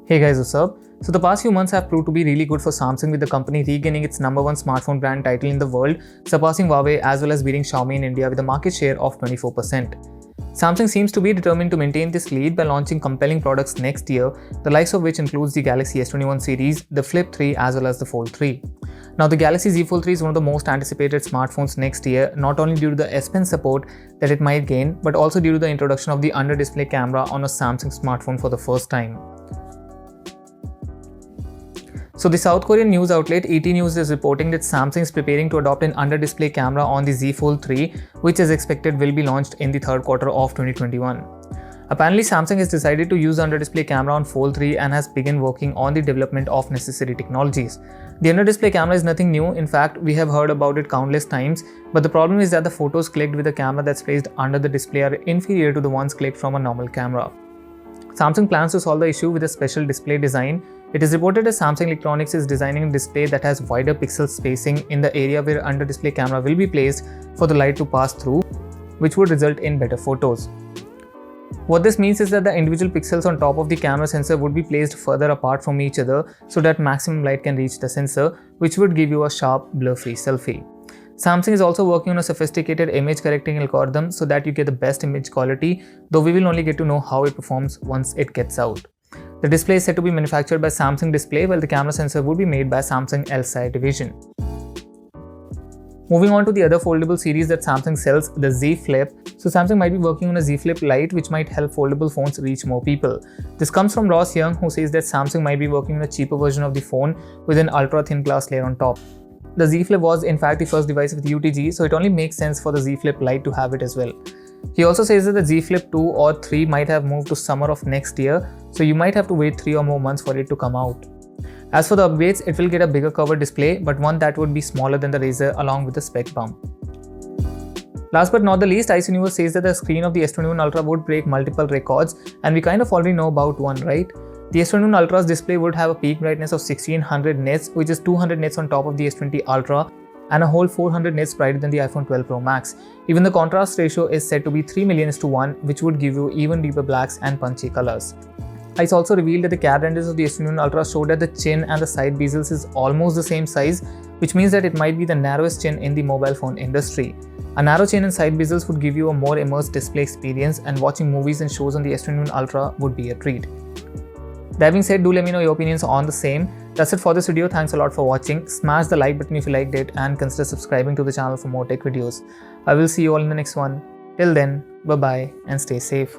Hey guys, what's up? So the past few months have proved to be really good for Samsung, with the company regaining its number one smartphone brand title in the world, surpassing Huawei as well as beating Xiaomi in India with a market share of 24%. Samsung seems to be determined to maintain this lead by launching compelling products next year, the likes of which includes the Galaxy S21 series, the Flip 3 as well as the Fold 3. Now the Galaxy Z Fold 3 is one of the most anticipated smartphones next year, not only due to the S Pen support that it might gain, but also due to the introduction of the under-display camera on a Samsung smartphone for the first time. So the South Korean news outlet ET News is reporting that Samsung is preparing to adopt an under-display camera on the Z Fold 3, which is expected will be launched in the third quarter of 2021. Apparently, Samsung has decided to use the under-display camera on Fold 3 and has begun working on the development of necessary technologies. The under-display camera is nothing new. In fact, we have heard about it countless times, but the problem is that the photos clicked with a camera that's placed under the display are inferior to the ones clicked from a normal camera. Samsung plans to solve the issue with a special display design. It is reported that Samsung Electronics is designing a display that has wider pixel spacing in the area where under-display camera will be placed for the light to pass through, which would result in better photos. What this means is that the individual pixels on top of the camera sensor would be placed further apart from each other so that maximum light can reach the sensor, which would give you a sharp, blur-free selfie. Samsung is also working on a sophisticated image correcting algorithm so that you get the best image quality, though we will only get to know how it performs once it gets out. The display is said to be manufactured by Samsung Display, while the camera sensor would be made by Samsung LSI division. Moving on to the other foldable series that Samsung sells, the Z Flip. So Samsung might be working on a Z Flip Lite, which might help foldable phones reach more people. This comes from Ross Young, who says that Samsung might be working on a cheaper version of the phone with an ultra thin glass layer on top. The Z Flip was in fact the first device with UTG, so it only makes sense for the Z Flip Lite to have it as well. He also says that the Z Flip 2 or 3 might have moved to summer of next year, so you might have to wait 3 or more months for it to come out. As for the upgrades, it will get a bigger curved display, but one that would be smaller than the Razr along with a spec bump. Last but not the least, IC News says that the screen of the S21 Ultra would break multiple records, and we kind of already know about one, right? The S21 Ultra's display would have a peak brightness of 1600 nits, which is 200 nits on top of the S20 Ultra, and a whole 400 nits brighter than the iPhone 12 Pro Max. Even the contrast ratio is said to be 3 million:1, which would give you even deeper blacks and punchy colors. ICE also revealed that the CAD renders of the S21 Ultra showed that the chin and the side bezels is almost the same size, which means that it might be the narrowest chin in the mobile phone industry. A narrow chin and side bezels would give you a more immersed display experience, and watching movies and shows on the S21 Ultra would be a treat. That being said, do let me know your opinions on the same. That's it for this video. Thanks a lot for watching. Smash the like button if you liked it and consider subscribing to the channel for more tech videos. I will see you all in the next one. Till then, bye bye and stay safe.